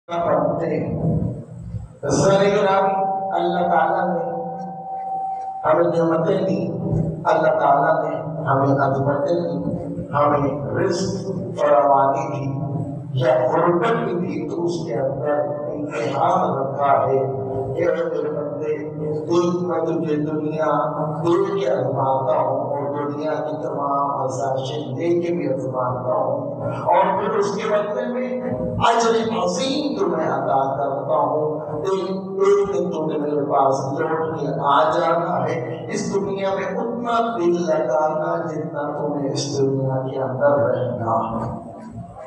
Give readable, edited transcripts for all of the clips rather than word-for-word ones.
پڑھتے اللہ تعالیٰ نے ہمیں نعمتیں دی، اللہ تعالیٰ نے ہمیں عظمتیں دی، ہمیں رزق فراوانی دی یا غربت بھی دی، تو اس کے اندر امتحان رکھا ہے کہ اے میرے بندے، دیکھ میں تجھے دنیا دے کے آزماتا ہوں اور دنیا کی تمام آسائشیں دے کے بھی آزماتا ہوں، اور پھر اس کے بدلے میں اجر عظیم تمہیں عطا کرتا ہوں۔ ایک دن تم نے میرے پاس لوٹ کے آ جانا ہے، اس دنیا میں اتنا دل لگانا جتنا تمہیں اس دنیا کے اندر رہنا ہے۔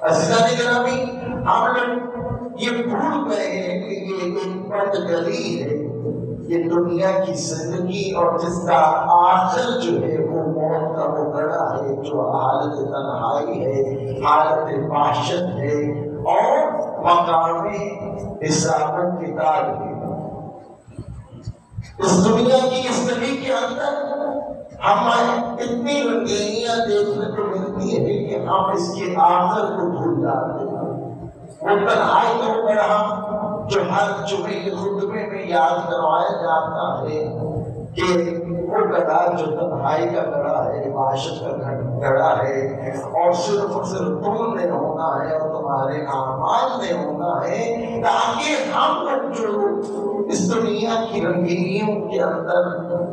عزیزان گرامی، ہم لوگ یہ بھول گئے ہیں کہ یہ ایک بد گلی ہے، یہ دنیا کی زندگی، اور جس کا آخر جو ہے وہ موت کا وہ گڑھا ہے، جو حالت تنہائی ہے، حالت وحشت ہے اور مقام حساب و کتاب ہے۔ اس دنیا کی اس گلی کے اندر ہمیں اتنی رنگینیاں دیکھنے کو ملتی ہے کہ ہم اس کے آخر کو بھول جاتے ہیں۔ وہ تنہائی کا وہ گڑھا جو ہر جمعے کے خطبے میں یاد کروایا جاتا ہے کہ وہ گڑھا جو تنہائی کا گڑھا ہے، وحشت کا گڑھا ہے، اور صرف تم نے ہونا ہے اور تمہارے اعمال نے ہونا ہے، تاکہ ہم لوگ جو اس دنیا کی رنگینیوں کے اندر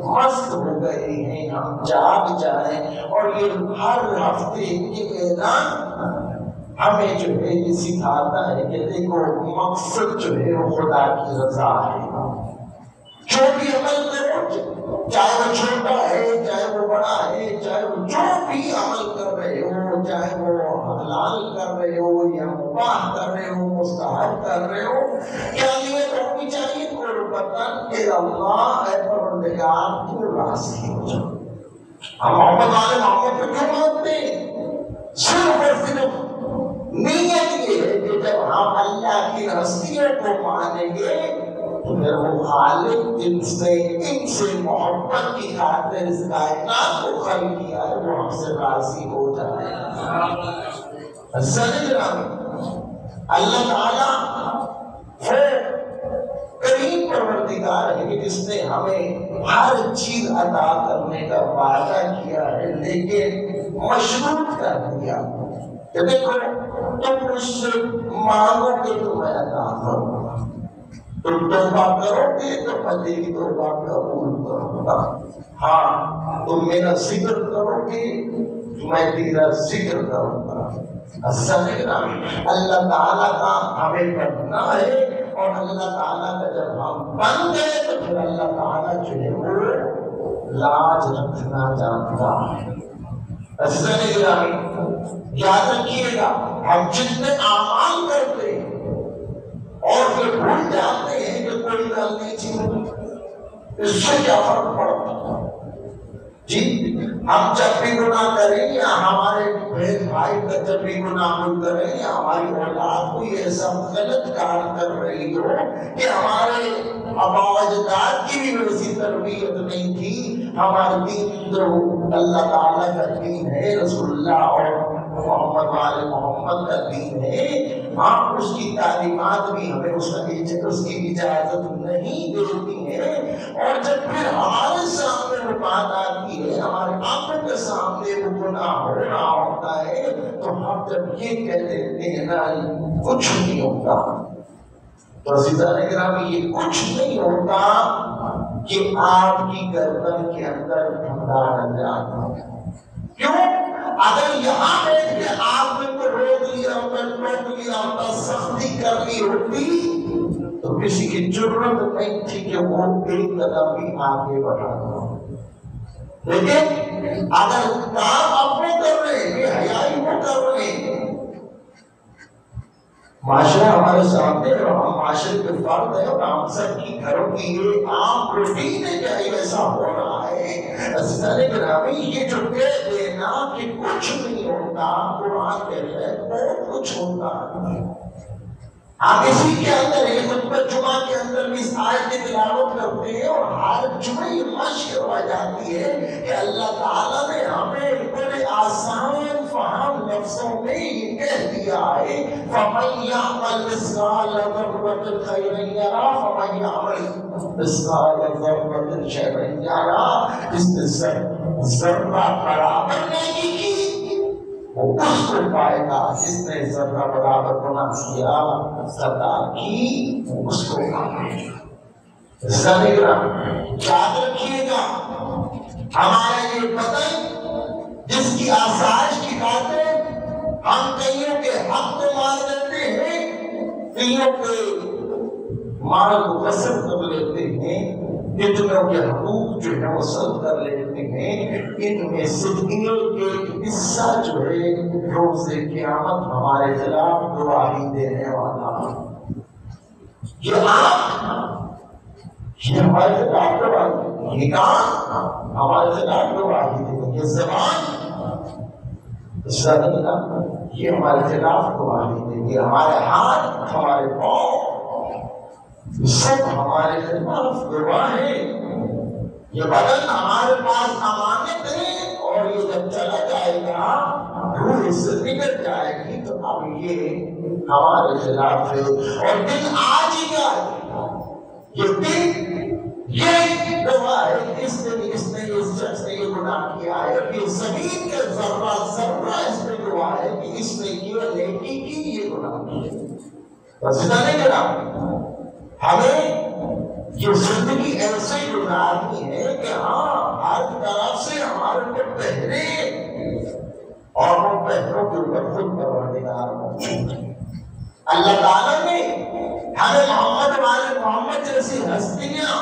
مست ہو گئے ہیں ہم جاگ جائیں، اور یہ ہر ہفتے یہ اعلان ہمیں جو ہے یہ سکھاتا ہے کہ دیکھو مقصد جو ہے وہ خدا کی رضا ہے۔ جو بھی عمل کرو، چاہے وہ چھوٹا ہے چاہے وہ بڑا ہے، چاہے وہ جو بھی عمل کر رہے ہو، چاہے وہ حلال کر رہے ہو یا مباح کر رہے ہو، مستحب کر رہے ہو، کیا نیت ہونی چاہیے؟ قربتاً الی اللہ، اے پروردگار تو راضی ہو جاؤ۔ ہم محمد والے محمد کو کیوں مانتے ہیں؟ صرف اور صرف نیت یہ ہے کہ جب ہم اللہ کی ہستیوں کو مانیں گے تو پھر وہ خالق جس نے ان سے محبت کی خاطر اس کائنات کو خلق کیا ہے وہ ہم سے راضی ہو جائے۔ اللہ تعالیٰ وہ کریم پروردگار ہے کہ جس نے ہمیں ہر چیز عطا کرنے کا وعدہ کیا ہے، لیکن مشروط کر دیا کہ دیکھو تم مجھ سے مانگو گے تو میں عطا کروں گا، تم توبہ کرو گے تو میں تیری توبہ قبول کروں گا، ہاں تم میرا ذکر کرو گے تو میں تیرا ذکر کروں گا۔ اللہ تعالیٰ کا ہمیں بننا ہے، اور اللہ تعالیٰ کا جب ہم بن گئے تو پھر اللہ تعالیٰ جو ہے وہ لاج رکھنا جانتا ہے۔ عزیزان گرامی، یاد رکھیے گا، ہم جتنے اعمال کرتے ہیں اور پھر بھول جاتے ہیں کہ کوئی گل نہیں تھی، اس سے کیا فرق پڑتا ہے؟ جی ہم جب بھی گناہ کریں یا ہمارے بہن بھائی کا جب بھی گناہ کریں یا ہماری اولاد کوئی ایسا غلط کام کر رہی ہو کہ ہمارے آبا و اجداد کی بھی ویسی تربیت نہیں تھی، ہمارا دین جو اللہ تعالیٰ کا دین ہے، رسول اللہ اور محمد والے محمد کا دین ہے، ہم اس کی تعلیمات بھی ہمیں اس کی اجازت نہیں دیتی ہیں، اور جب پھر ہمارے سامنے وہ بات آتی ہے، ہمارے آنکھوں کے سامنے وہ گناہ ہو رہا ہوتا ہے، تو ہم جب یہ کہہ دیتے ہیں نا کچھ نہیں ہوتا، تو عزیزان گرامی یہ کچھ نہیں ہوتا کہ آپ کی گردن کے اندر ٹھنڈا ڈل جاتا۔ کیوں؟ اگر یہاں بیٹھ کے آپ نے تو روک لیا ہوتا، ٹوک لیا ہوتا، سختی کر لی ہوتی تو کسی کی ضرورت نہیں تھی کہ وہ ایک قدم بھی آگے بڑھانا، لیکن اگر کام آپ وہ کر رہے ہیں، بے حیائی وہ کر رہے ہیں، معاشرہ ہمارے سامنے اور ہم معاشرے کے فرد ہیں اور ہم سب کی گھروں کی یہ عام روٹین ہے کہ ایسا ہو رہا ہے۔ عزیزان گرامی، یہ جو کہہ دینا کہ کچھ نہیں ہوتا، قرآن کہتا ہے بہت کچھ ہوتا ہے۔ ہم اسی کے اندر ایک خطبہ جمعہ کے اندر بھی اس آیت کی تلاوت کرتے ہیں، اور ہر جمعہ یہ مشق کروائی جاتی ہے کہ اللہ تعالیٰ نے ہمیں بڑے آسان فہم نفسوں میں یہ کہہ دیا ہے فَمَن يَعْمَلْ مِثْقَالَ ذَرَّةٍ خَيْرًا يَرَهُ وَمَن يَعْمَلْ مِثْقَالَ ذَرَّةٍ شَرًّا يَرَهُ. جس نے ذرہ برابر نیکی کی وہ اس کو پائے گا، جس نے ذرہ برابر گناہ کیا خطا کی وہ اس کو پائے گا. یاد رکھیے گا ہمارا یہ بدن جس کی آسائش کی باتیں ہم کئیوں کے حق کو مار لیتے ہیں، کئیوں کے مال کو غصب کر لیتے ہیں، کتنوں کے حقوق جو ہے وہ سلب کر لیتے ہیں. ان میں صدقیوں کے حصہ جو ہے روز قیامت ہمارے خلاف گواہی دینے والا. یہ آپ یہ ہمارے خلاف گواہی، یہ کام ہمارے خلاف گواہی دے، یہ زبان یہ ہمارے خلاف گواہی دے، یہ ہمارے ہاتھ ہمارے پاؤں سب ہمارے خلاف گواہ ہے. یہ بدن ہمارے پاس امانت ہے اور یہ جب چلا جائے گا روح اس سے نکل جائے گی تو اب یہ ہمارے خلاف ہے. اور دن آج ہی کا یہ دن یہ گواہ ہے کہ اس شخص نے یہ گناہ کیا ہے. یہ زمین کا ذرہ ذرہ اس میں گواہ ہے کہ اس نے یہ نیکی کی یہ گناہ کیا. بس اتنا نہیں کرا ہمیں یہ زندگی ایسے گزارنی ہے کہ ہاں ہر طرف سے ہمارے کو پہرے اور وہ پہروں کے اوپر خود پروردگار موجود ہے. اللہ تعالیٰ نے ہمیں محمد والے محمد جیسی ہستیاں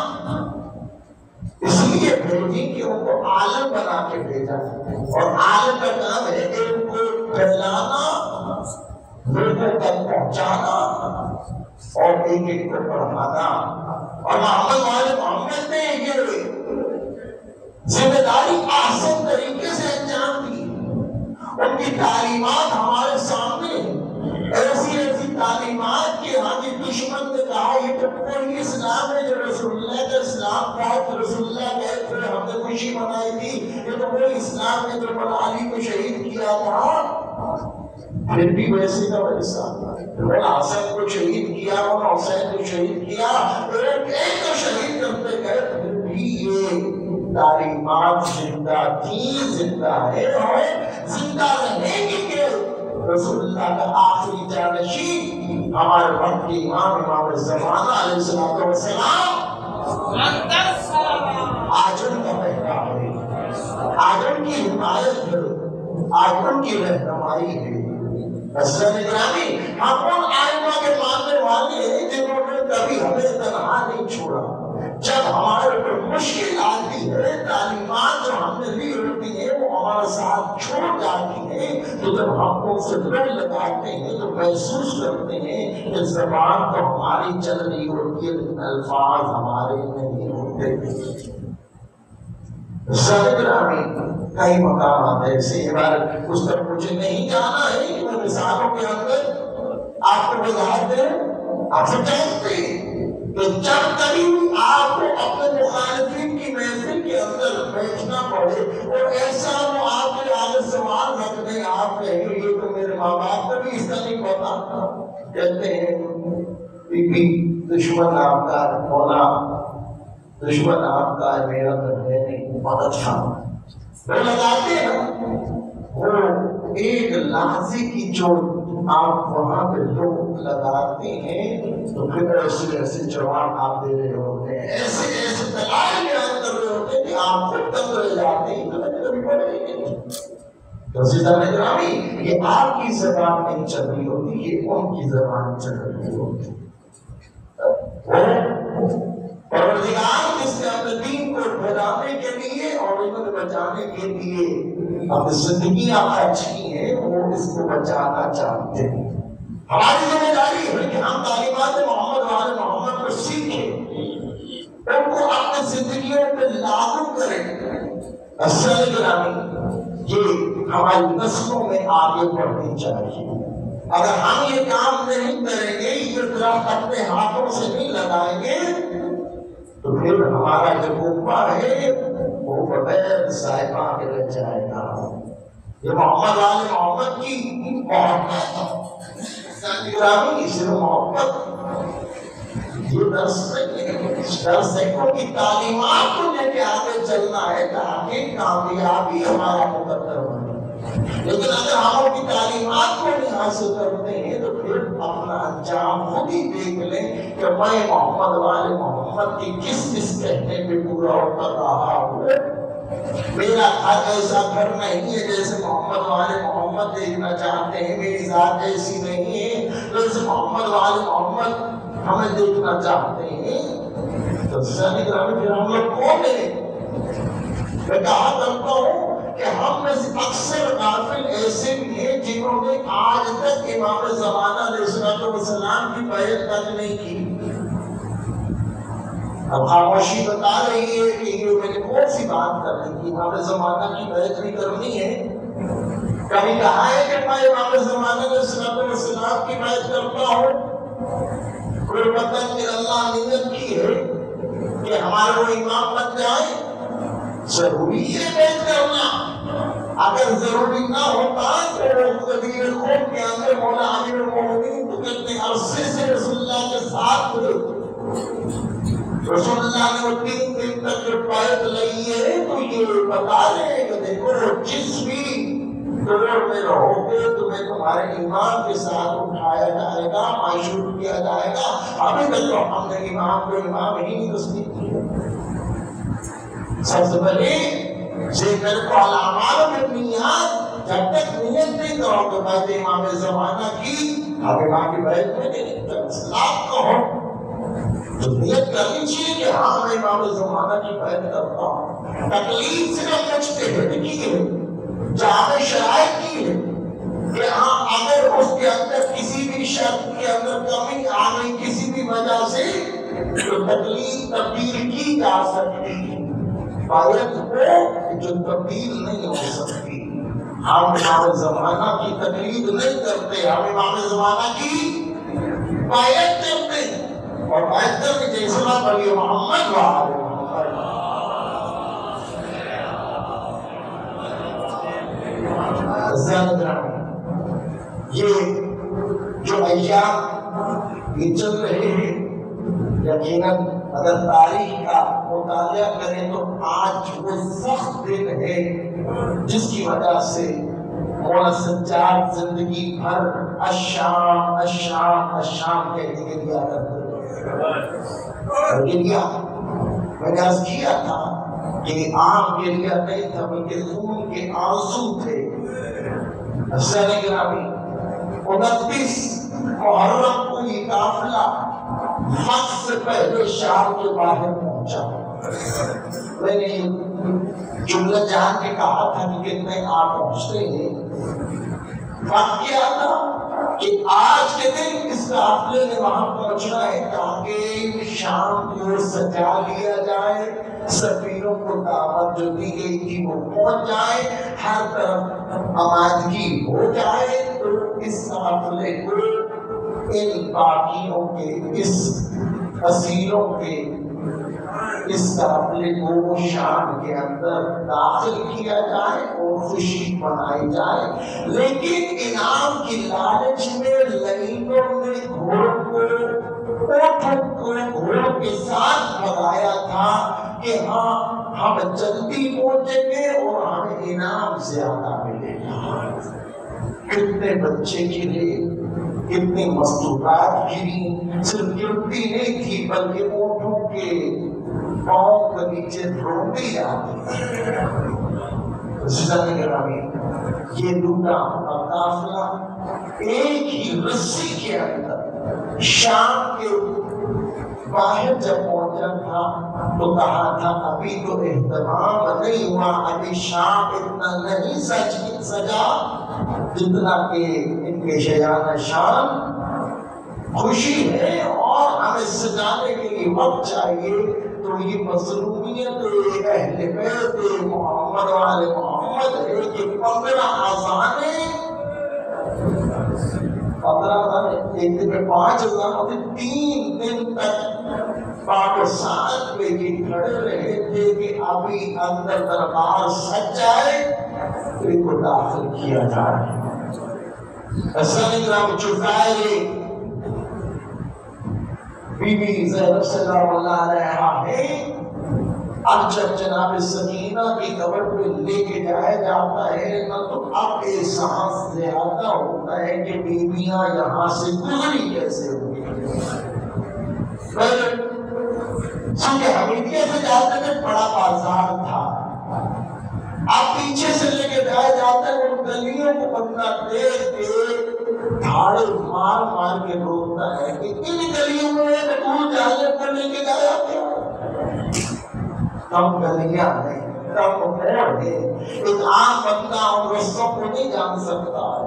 اس لیے بھیجی کہ ان کو عالم بنا کے بھیجا، اور عالم کا کام ہے کہ ان کو پھیلانا، لوگوں تک پہنچانا اور ایک ایک کو پڑھانا. اور محمد والے محمد نے یہ ذمہ داری آسان طریقے سے انجام دی. ان کی تعلیمات ہمارے سامنے ایسی ایسی تعلیمات کہ ہمیں دشمن نے کہا یہ تو کوئی اسلام ہے جو رسول اللہ کا اسلام تھا، تو رسول اللہ گئے تھے ہم نے خوشی منائی تھی، یہ تو کوئی اسلام ہے جو مولا علی کو شہید کیا تھا. پھر بھی ویسے کا ویسا مولا حسن کو شہید کیا، مولا حسین کو شہید کیا، ایک ایک کو شہید کرتے گئے. پھر بھی یہ تعلیمات زندہ تھی، زندہ ہے اور زندہ رہنے کی کہ رسول اللہ کا آخری جانشین ہمارے وقت کے امام امام زمانہ علیہ الصلوۃ والسلام آج ان کا پہراوا ہے، آج ان کی حمایت ہے، آج ان کی رہنمائی ہے. گرامی ہم ان آئمہ کے ماننے والے ہیں جنہوں نے کبھی ہمیں تنہا نہیں چھوڑا. جب ہمارے پر مشکل آتی ہے تعلیمات جو ہم نے لی ہوتی ہیں وہ ہمارے ساتھ چھوڑ جاتی ہیں، تو جب ہم ان سے دل لگاتے ہیں تو محسوس کرتے ہیں کہ زبان تو ہماری چل رہی ہوتی ہے لیکن الفاظ ہمارے نہیں ہوتے. گرامی کئی مقامات ایسے عبارت اس پر مجھے نہیں جانا ہے کہ میں مثالوں کے اندر آپ کو وضاحت دیں. آپ سے جانتے ہیں کہ جب کبھی آپ کو اپنے مخالفین کی محفل کے اندر بیٹھنا پڑے اور ایسا وہ آپ کے آگے سوال رکھ دیں، آپ کہیں گے یہ تو میرے ماں باپ کو بھی اس کا نہیں پتا. کہتے ہیں بی دشمن آپ کا ہونا، دشمن آپ کا میرا تو ہے نہیں، بہت اچھا وہ لگاتے ہیں. وہ ایک لحظے کی جو آپ وہاں پہ لوگ لگاتے ہیں تو پھر ایسے ایسے جواب آپ دے رہے ہوتے ہیں، ایسے ایسے دلائل بیان کر رہے ہوتے ہیں کہ آپ خود تنگ رہ جاتے ہیں. کبھی پڑھے گی تو عزیزان گرامی یہ آپ کی زبان نہیں چل رہی ہوتی، یہ ان کی زبان چل رہی ہوتی. پروردگار جس نے اپنے دین کو پھیلانے کے لیے اور ان کو بچانے کے لیے اپنی زندگیاں خرچ کی ہیں وہ اس کو بچانا چاہتے ہیں. ہماری ذمہ داری ہے کہ ہم تعلیمات محمد والے محمد کو سیکھیں، ان کو اپنی زندگیوں پہ لاگو کریں. اصل گرامی یہ ہماری نسلوں میں آگے بڑھنی چاہیے. اگر ہم یہ کام نہیں کریں گے، یہ درخت اپنے ہاتھوں سے نہیں لگائیں گے تو پھر ہمارا جو کنبہ ہے وہ بغیر صاحبہ کے رہ جائے گا. یہ محمد والے محمد کی محبت گرامی صرف محبت یہ درس سیکھوں کی تعلیمات کو لے کے آگے چلنا ہے تاکہ کامیابی ہمارا مقدر بنے. لیکن اگر ہم کی تعلیمات کو نہیں حاصل کرتے ہیں تو پھر اپنا انجام خود ہی دیکھ لیں کہ میں محمد والے محمد کی کس کہنے پہ پورا کر رہا ہوں. میرا گھر ایسا گھر نہیں ہے جیسے محمد والے محمد دیکھنا چاہتے ہیں. میری ذات ایسی نہیں ہے جیسے محمد والے محمد ہمیں دیکھنا چاہتے ہیں. تو پھر ہم لوگ کون ہیں؟ میں کہا کرتا ہوں کہ ہم میں سے اکثر غافل ایسے بھی ہیں جنہوں نے آج تک امام زمانہ علیہ السلام کی بیعت تک نہیں کی. اب خاموشی بتا رہی ہے کہ یہ میں نے کون سی بات کر رہی تھی. امام زمانہ کی بیعت بھی کرنی ہے. کبھی کہا ہے کہ میں امام زمانہ علیہ السلام کی بیعت کرتا ہوں؟ کوئی مطلب کہ اللہ نیت کی ہے کہ ہمارے وہ امام بن جائے. ضروری ہے بیعت کرنا. اگر ضروری نہ ہوتا تو قبیل قوم کے اندر مولا امیر المومنین تو کتنے عرصے سے رسول اللہ کے ساتھ تھے. رسول اللہ نے وہ 3 دن تک جو بیعت لی ہے تو یہ بتا رہے ہیں کہ دیکھو جس بھی دور میں رہو گے تمہیں تمہارے امام کے ساتھ اٹھایا جائے گا، معشور کیا جائے گا. ابھی تک تو ہم نے امام کو امام ہی نہیں تصدیق کیا. سب سے پہلے ذکر کو علامات میں نیت جب تک نیت نہیں کرو تو بیعت امام زمانہ کی اب امام کی بیعت میں نہیں اسلام کو ہو تو نیت کرنی چاہیے کہ ہاں میں امام زمانہ کی بیعت کرتا ہوں. تکلیف سے نہ بچتے ہیں کی ہے جامع شرائط کی ہے کہ ہاں اگر اس کے اندر کسی بھی شرط کے اندر کمی آ گئی کسی بھی وجہ سے تو تکلیف تبدیل کی جا سکتی ہے. بیعت کو جو تبدیل نہیں ہو سکتی. ہم امام زمانہ کی تقلید نہیں کرتے، ہم امام زمانہ کی بیعت کرتے ہیں. اور بیعت کر کے جیسے بات بڑی محمد وآلہ یہ جو ایام یہ چل رہے ہیں یقیناً اگر تاریخ کا مطالعہ کریں تو آج وہ سخت دن ہے جس کی وجہ سے مولا سجاد زندگی بھر الشام الشام الشام کہتے گریا کرتے گریا. میں نے عرض کیا تھا کہ عام گریا نہیں تھا بلکہ خون کے آنسو تھے. حسین گرامی 29 محرم کو یہ قافلہ مکہ سے پہلے شام کے باہر پہنچا. میں نے جملہ جان کے کہا تھا کہ کتنے آپ پہنچتے ہیں. فرق کیا تھا کہ آج کے دن اس قافلے نے وہاں پہنچنا ہے تاکہ شام کو سجا لیا جائے. سفیروں کو دعوت جو دی گئی تھی وہ پہنچ جائے، ہر طرف آمادگی ہو جائے. تو اس قافلے کو ان باقیوں کے اس اسیروں کے اس قافلے کو شام کے اندر داخل کیا جائے اور خوشی منائی جائے. لیکن انعام کی لالچ میں لعینوں نے گھوڑوں کے ساتھ بھگایا تھا کہ ہاں ہم جلدی پہنچیں گے اور ہمیں انعام زیادہ ملے گا. کتنے بچے گرے، کتنے مستورات گری. صرف گرتی نہیں تھی بلکہ اونٹوں کے پاؤں کے نیچے روٹی آتی. یہ لوٹا ہوا قافلہ ایک ہی رسی کے اندر شام کے باہر جب پہنچا تھا تو کہا تھا ابھی تو اہتمام نہیں ہوا، ابھی شام اتنا نہیں سجا جتنا کہ ان کے شیان شان خوشی ہے اور ہمیں سجانے کے لیے وقت چاہیے. تو یہ مظلومیت اہل بیت محمد والے محمد ہے کہ 15 اذانیں 15 ایک دن میں 5 اذان ہوتے. 3 دن تک پاکستان میں یہ کھڑے رہے تھے کہ ابھی اندر دربار سج جائے تو ان کو داخل کیا جائے۔ حسن گرام چوکائے بی بی زینب سلام اللہ علیہا ہے، اب جب جناب سکینہ کی قبر پہ لے کے جایا جاتا ہے نہ تو اب احساس زیادہ ہوتا ہے کہ بیویاں یہاں سے گزری کیسے ہوئی۔ چونکہ حمیدیہ سے جاتے میں بڑا بازار تھا، اب پیچھے سے لے کے جایا جاتا ہے، ان گلیوں کو بندہ دیکھ کے دھاڑے مار مار کے روتا ہے کہ ان گلیوں میں دور جانے پر لے کے جایا کیا؟ کم گلیاں ہیں، کم موڑ ہے، ایک عام بندہ ان رستوں کو نہیں جان سکتا ہے۔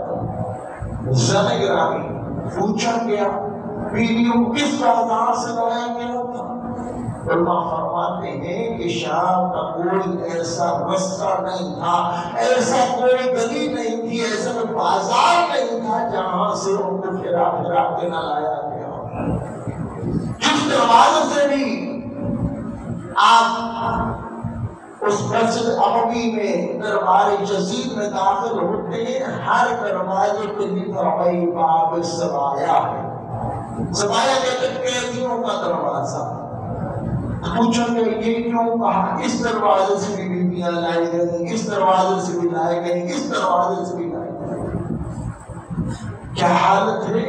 حسین گرامی پوچھا گیا بیویوں کس بازار سے لایا گیا تھا؟ علماء فرماتے ہیں کہ شام کا کوئی ایسا رستہ نہیں تھا، ایسا کوئی گلی نہیں تھی، ایسا کوئی بازار نہیں تھا جہاں سے ان کو پھرا پھرا کے نہ لایا گیا۔ جس دروازے سے بھی آپ اس مسجد اموی میں دربار جزید میں داخل ہوتے ہیں، ہر دروازے پہ لکھا ہے باب سبایا ہے۔ سبایا کہتے ہیں قیدیوں کا دروازہ۔ پوچھا کہ یہ کیوں کہا؟ اس دروازے سے بھی بیویاں لائی گئی، اس دروازے سے بھی لائی گئی، اس دروازے سے بھی لائی گئی۔ کیا حالت ہے؟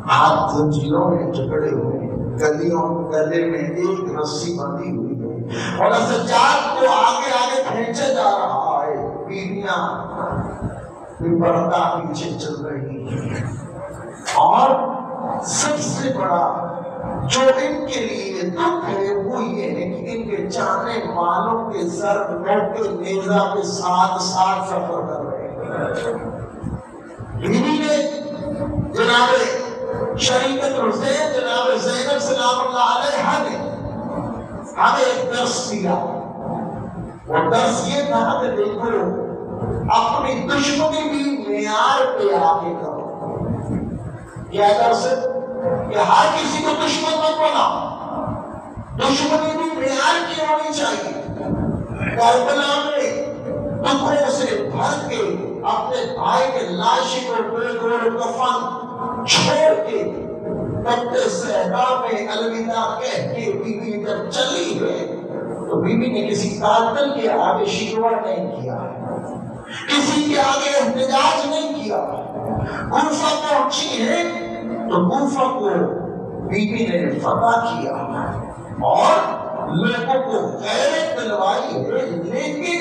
ہاتھ زنجیروں میں جکڑے ہوئے، گلیوں گلے میں ایک رسی بندھی ہوئی ہے، اور سجاد کو آگے آگے کھینچا جا رہا ہے، بیویاں پردہ پیچھے چل رہی ہیں۔ اور سب سے بڑا جو ان کے لیے دکھ ہے وہ یہ ہے کہ ان کے جانے والوں کے سر موٹے نیزہ کے ساتھ ساتھ سفر کر رہے ہیں۔ بیوی نے جناب شریعت حسین جناب زینب سلام اللہ علیہا نے ہمیں ایک درس دیا، وہ درس یہ تھا کہ دیکھو اپنی دشمنی بھی معیار پہ آ کے کرو۔ کیا درس ہے کہ ہر کسی کو دشمن مت بناؤ، دشمنی بھی معیار کی ہونی چاہیے۔ کربلا میں دکھوں سے بھر کے اپنے بھائی کے لاشی کو بے گوڑ کفن چھوڑ کے کتے صحبا میں الوداع کہہ کے بیوی جب چلی ہے تو بیوی نے کسی قاتل کے آگے شکوہ نہیں کیا، کسی کے آگے احتجاج نہیں کیا۔ کوفہ پہنچی ہے تو کوفہ کو بیوی نے فتح کیا اور لوگوں کو غیرت دلوائی ہے، لیکن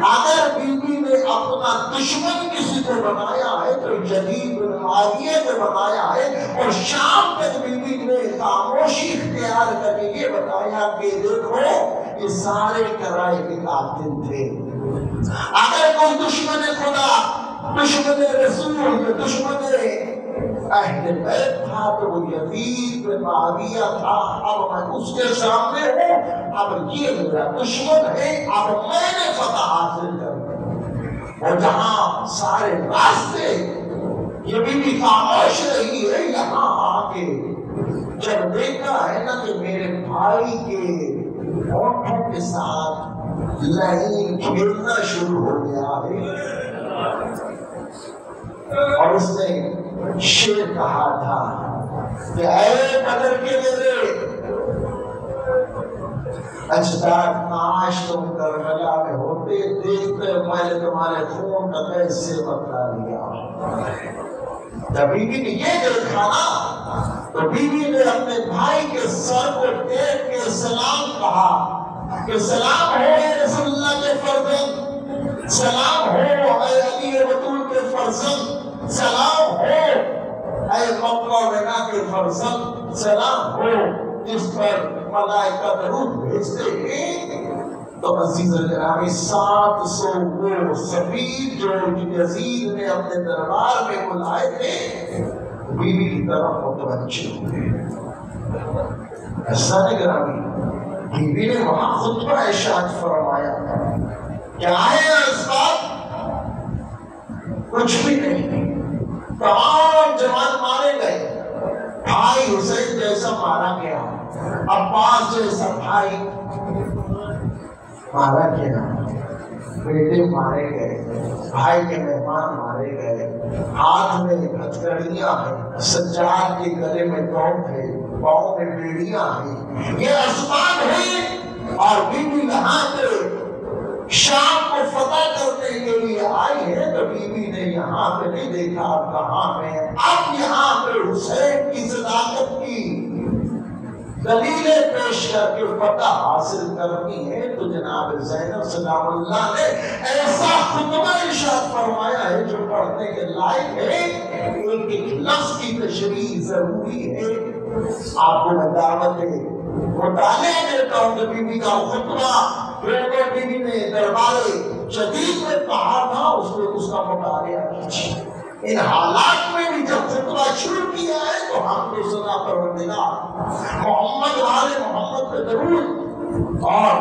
اگر بیوی نے اپنا دشمن کسی کو بنایا ہے تو یزید بن معاویہ کو بنایا ہے، اور شام تک بیوی نے خاموشی اختیار کر کے یہ بتایا کہ دیکھو یہ سارے کرائے کے قاتل تھے۔ اگر کوئی دشمن خدا، دشمن رسول، دشمن اہل بیت تھا تو وہ یزید بن معاویہ تھا، اب میں اس کے سامنے ہوں، اب یہ میرا دشمن ہے، اب میں نے فتح حاصل کر۔ اور جہاں سارے راستے یہ بھی خاموش رہی ہے، یہاں آ کے جب دیکھا ہے نا کہ میرے بھائی کے ہونٹوں کے ساتھ لہین کھیلنا شروع ہو گیا ہے، اور اس نے شیر کہا تھا کہ اے بدر کے میرے اجداد، کاش تم کربلا میں ہوتے، دیکھتے میں نے تمہارے خون کا کیسے بدلا لیا۔ جب بیوی نے یہ دیکھا نا تو بیوی نے اپنے بھائی کے سر کو دیکھ کے سلام کہا کہ سلام ہو اے رسول اللہ کے فرزند، سلام ہو اے علی بطول کے فرزند، سلام ہو اے مکہ مدینہ کے فرزند، سلام ہو جس پر ملائکہ درود بھیجتے ہیں۔ تو عزیز گرامی 700 وہ سفیر جو یزید نے اپنے دربار میں بلائے تھے بیوی کی طرف متوجہ ہوئے۔ ایسا گرامی بیوی نے وہاں خطبہ ارشاد فرمایا کیا ہے اسباب؟ کچھ بھی نہیں، تمام جوان مارے گئے، بھائی حسین جیسا مارا گیا، عباس جیسا بھائی مارا گیا، بیٹے مارے گئے، بھائی کے مہمان مارے گئے، ہاتھ میں ہتھکڑیاں ہیں، سجاد کے گلے میں توپ ہے، پاؤں میں بیڑیاں ہیں، یہ اسباب ہیں۔ اور بی بی یہاں پہ شام کو فتح کرنے کے لیے آئی ہے تو بی بی نے یہاں پہ نہیں دیکھا اب کہاں میں، اب یہاں پہ حسین کی صداقت کی دلیلیں پیش کر کے فتح حاصل کرنی ہے۔ تو جناب زینب سلام اللہ نے ایسا خطبہ ارشاد فرمایا ہے جو پڑھنے کے لائق ہے، ایک ایک لفظ کی تشریح ضروری ہے۔ آپ کو میں دعوت مطالعہ دیتا ہوں کہ بی بی کا خطبہ پھر بی بی نے دربار شدید میں کہا تھا، اس کا مطالعہ کیجیے۔ ان حالات میں بھی جب خطبہ شروع کیا ہے تو ہم تو سنا پروردگار محمد والے محمد پہ درود، اور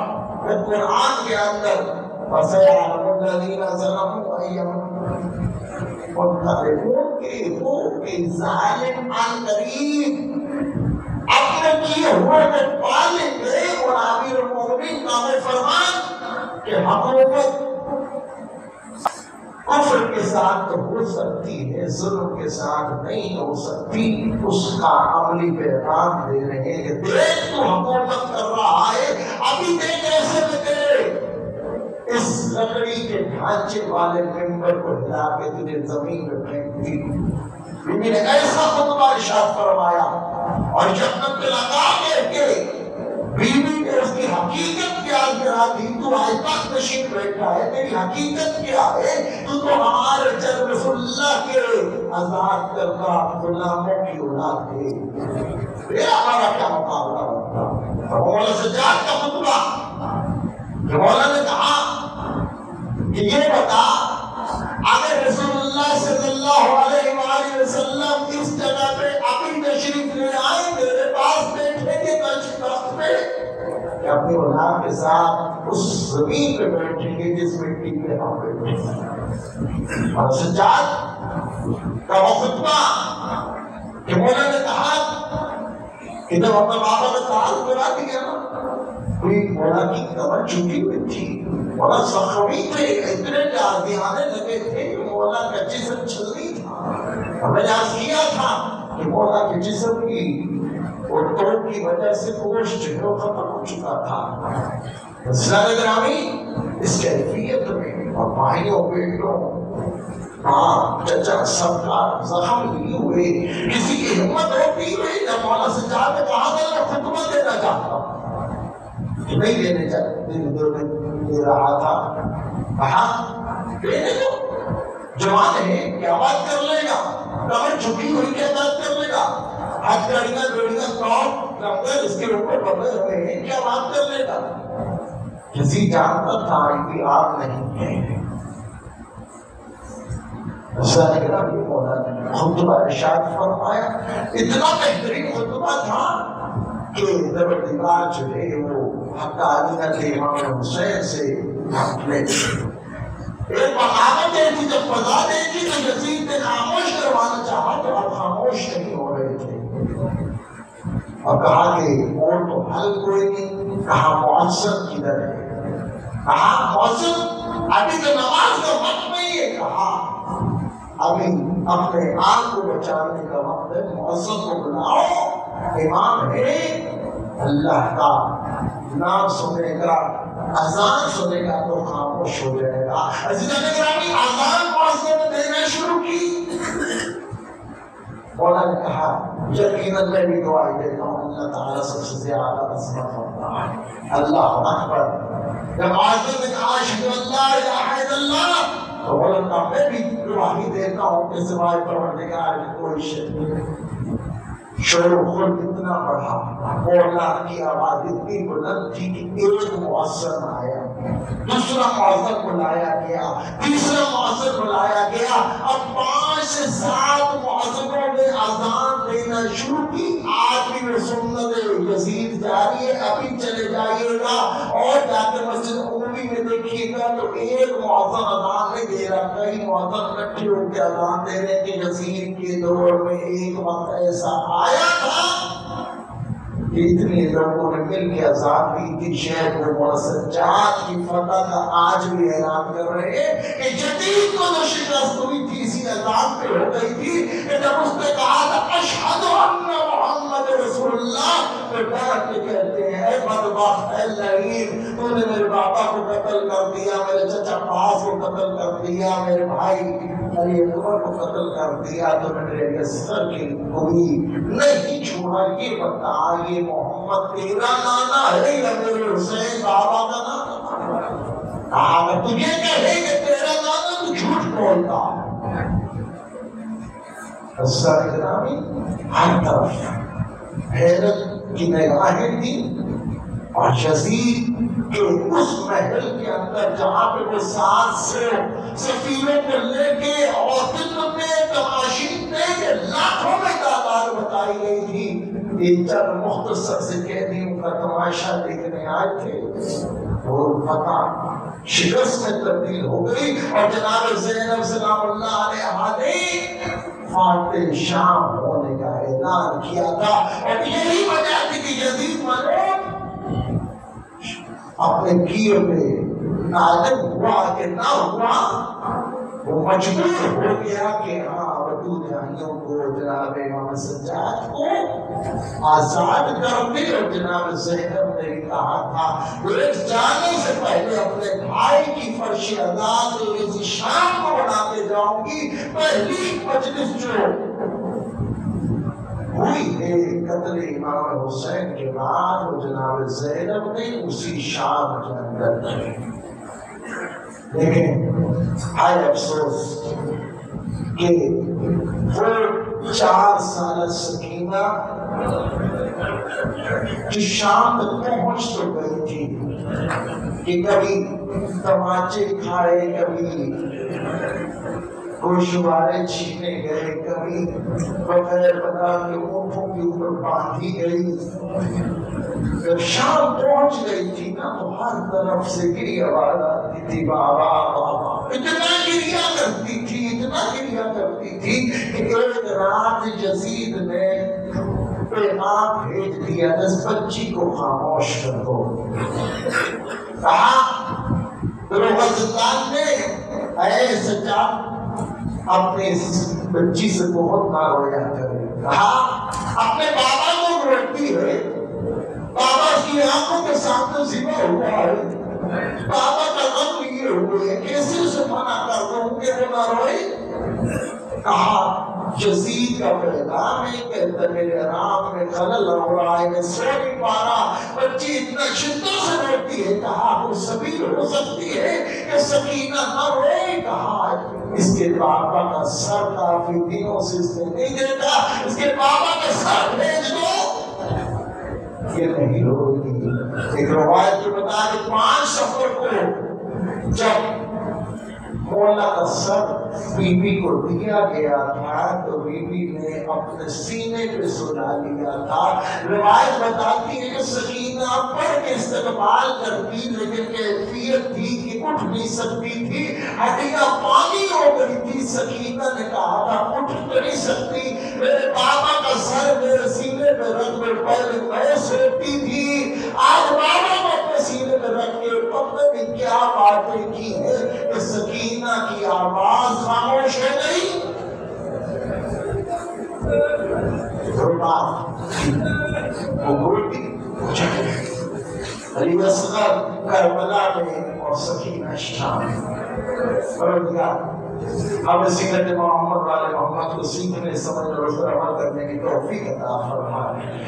قرآن کے اندر وَسَيَعْلَمُ الَّذِينَ ظَلَمُوا أَيَّ منقلب کہ ظالم عن قریب اپنے کیے ہوئے میں پالیں گے۔ اور امیر المومنین کا فرمان کہ حکومت کفر کے ساتھ تو ہو سکتی ہے، ظلم کے ساتھ نہیں ہو سکتی۔ اس کا عملی پیغام دے رہے ہیں کہ دیکھ تو حکومت کر رہا ہے، ابھی دیکھ ایسے میں اس لکڑی کے ڈھانچے والے ممبر کو ہلا کے تجھے زمین میں پھینک دی۔ بی بی نے ایسا خطبہ ارشاد فرمایا، اور جنت لگا کے بی بی نے اس کی حقیقت کیا کرا دی۔ تو آج تک تشریف بیٹھا ہے، تیری حقیقت کیا ہے؟ تو ہمارے جنب اللہ کے آزاد کردہ غلاموں کی اولاد ہے، یہ ہمارا کیا مقابلہ ہوتا؟ مولانا سجاد کا خطبہ جو مولانا نے کہا کہ یہ بتا اگر رسول اللہ صلی اللہ علیہ وآلہ وسلم اس جگہ پہ اپنی تشریف لے آئے، میرے پاس بیٹھے گے تخت پہ، کہ اپنی اولاد کے ساتھ اس زمین پہ بیٹھیں گے جس مٹی پہ ہم بیٹھے ہیں۔ اور سجاد کا وہ خطبہ کہ مولانا نے کہا کہ جب اپنا بابا کا سوال کرا دیا نا، کوئی مولا کی کمر جھکی ہوئی تھی، مولا زخمی تھے، اتنے جازی آنے لگے تھے کہ مولا کا جسم چھلنی تھا۔ اور میں نے عرض کیا تھا کہ مولا کے جسم کی اور توڑ کی وجہ سے گوشت جو ہے وہ ختم ہو چکا تھا۔ اسلام گرامی اس کیفیت میں اور بھائیوں بیٹوں ہاں چچا سب کا زخم لیے ہوئے کسی کی ہمت ہوتی ہے جب مولا سجاد نے کہا تھا میں خطبہ دینا چاہتا ہوں، نہیں دے رہا تھا، کہا دینے دو، جوان ہے کیا بات کر لے گا، کمر جھکی ہوئی کیا بات کر لے گا، ہاتھ گاڑیاں گاڑیاں ٹاپ لمبر اس کے اوپر بڑھے ہوئے ہیں کیا بات کر لے گا۔ کسی جانتا تھا کہ آپ نہیں ہیں۔ خطبہ ارشاد فرمایا، اتنا بہترین خطبہ تھا کہ دیوار جو ہے وہ حقانیت امام حسین سے اپنے ایک بغاوت دیکھی، جب فضا دیکھی تو یزید نے خاموش کروانا چاہا تو آپ خاموش نہیں ہو رہے تھے، اور کہا کہ اور تو حل کوئی نہیں، کہا مؤذن کدھر ہے، کہا مؤذن ابھی تو نماز کا وقت نہیں ہے، کہا ابھی اپنے آپ کو بچانے کا وقت ہے، مؤذن کو بلاؤ، امام ہے، اللہ کا نام سنے گا، اذان سنے گا تو خاموش ہو جائے گا۔ عزیزان گرامی اذان مؤذن نے دینا شروع کی، مولا نے کہا یقیناً میں بھی دعائی دیتا ہوں اللہ تعالیٰ سب سے زیادہ عظمت ہوتا ہے، اللہ اکبر۔ جب مؤذن نے کہا اشہد ان لا الہ الا اللہ تو مولا نے کہا میں بھی گواہی دیتا ہوں کہ سوائے پروردگار کی کوئی شے نہیں۔ شور و خور اتنا بڑھا، مولا کی آواز اتنی بلند تھی کہ ایک مؤذن آیا، دوسرا مؤذن بلایا گیا، تیسرا مؤذن بلایا گیا، اب 5 سے 7 مؤذنوں نے اذان دینا شروع کی۔ آج بھی وہ سنت یزید جاری ہے، ابھی چلے جائیے گا اور جا کے مسجد عمومی میں دیکھیے گا تو ایک مؤذن اذان نہیں دے رہا، کئی مؤذن اکٹھے ہو کے اذان دے رہے کہ یزید کے دور میں ایک وقت ایسا آیا تھا اتنی لوگوں نے مل کے آزاد کی تھی شہر کو سجاد کی فتح کا آج بھی اعلان کر رہے ہیں کہ جدید کو جو شکست ہوئی تھی اسی آزاد پہ ہو گئی تھی کہ جب اس نے کہا تھا اشہد ان محمد رسول اللہ، تو ڈر کے کہتے ہیں اے بدبخت اے لعین، تو نے میرے بابا کو قتل کر دیا، میرے چچا عباس کو قتل کر دیا، میرے بھائی علی اکبر کو قتل کر دیا، تو نے میرے سر کی کوئی نہیں چھوڑا۔ یہ بتا یہ محمد تیرا نانا ہے یا میرے حسین بابا کا نانا؟ کہا تجھے کہے کہ تیرا نانا تو جھوٹ بولتا۔ سر گرامی ہر طرف حیرت کی نگاہیں تھی، اور یزید کہ اس محل کے اندر جہاں پہ وہ 700 سفیروں کو لے کے اور دل میں تماشین دے کے لاکھوں میں تعداد بتائی گئی تھی، یہ چند مختصر سے قیدیوں کا تماشا دیکھنے آئے تھے، اور فتح شکست میں تبدیل ہو گئی، اور جناب زینب سلام اللہ علیہا نے فاتح شام ہونے کا اعلان کیا تھا۔ اور یہی وجہ تھی کہ یزید ملعون اپنے کیے پہ نازل ہوا کہ نہ ہوا، وہ مجبور ہو گیا کہ ہاں بدودھائیوں کو جناب امام سجاد کو آزاد کر دے، اور جناب زینب نے بھی کہا تھا ایک جانے سے پہلے اپنے بھائی کی فرش آزاد روز شام کو بنا کے جاؤں گی۔ پہلی مجلس جو ہوئی ہے قتل امام حسین کے بعد، وہ جناب زینب نے اسی شام کے اندر کی۔ لیکن ہائے افسوس کہ وہ 4 سالہ سکینہ جو شام تک پہنچ تو گئی تھی کہ کبھی تماچے کھائے، کبھی گوشوارے چھینے گئے، کبھی بغیر پتا کے اونٹوں کے اوپر باندھی گئی، جب شام پہنچ گئی تھی نا تو ہر طرف سے گری آواز آتی تھی بابا بابا، اتنا گریا کرتی تھی، اتنا گریا کرتی تھی کہ ایک رات یزید نے پیغام بھیج دیا اس بچی کو خاموش کر دو۔ کہا غزلان نے اے سجاد اپنے بچی سے بہت نہ رویا کرے، کہا اپنے بابا کو روتی ہے، بابا کی آنکھوں کے سامنے ذبح ہوا ہے، بابا کا غم یہ ہوئے کیسے اسے منع کر دوں کہ وہ نہ روئے؟ کہا یزید کا پیغام ہے کہ میرے آرام میں خلل ہو رہا ہے، میں سو نہیں پا رہا، بچی اتنا شدت سے روتی ہے۔ کہا وہ سبیل ہو سکتی ہے کہ سکینہ نہ روئے؟ کہا اس کے بابا کا سر کافی دنوں سے اس نے نہیں دیکھا، اس کے بابا کا سر بھیج دو۔ یہ نہیں روئی۔ ایک روایت جو بتا کہ 5 سفر کو جب مولا کا سر بی بی کو دیا گیا تھا تو بی بی نے اپنے سینے پہ سلا لیا تھا۔ روایت بتاتی ہے کہ سکینہ پڑھ کے استقبال کرتی، لیکن کیفیت تھی کہ اٹھ نہیں سکتی تھی، ہڈیاں پانی ہو گئی تھی۔ سکینہ نے کہا تھا اٹھ نہیں سکتی، میرے بابا کا سر میرے سینے پہ رکھ کے پہلے میں سوتی تھی، آج بابا کو اپنے سینے پہ رکھ کے پتہ نہیں کیا باتیں کی ہے کہ سکینہ کی آواز خاموش ہو گئی۔ وہ بولتی علی اصغر کربلا میں اور سکینہ شام۔ ہمیں سیرت محمد والے محمد کو سیکھنے سمجھنے اور اس پر عمل کرنے کی توفیق عطا فرمائے۔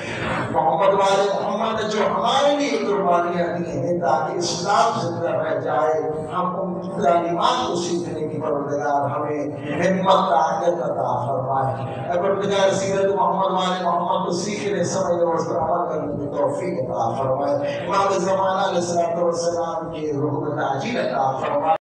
محمد والے محمد نے جو ہمارے لیے قربانیاں دی ہیں تاکہ اسلام زندہ رہ جائے، ہم ان تعلیمات کو سیکھنے کی پروردگار ہمیں ہمت طاقت عطا فرمائے۔ اے پروردگار سیرت محمد والے محمد کو سیکھنے سمجھنے اور اس پر عمل کرنے کی توفیق عطا فرمائے۔ امام زمانہ علیہ السلام کی روح کو تعجیل عطا فرمائے۔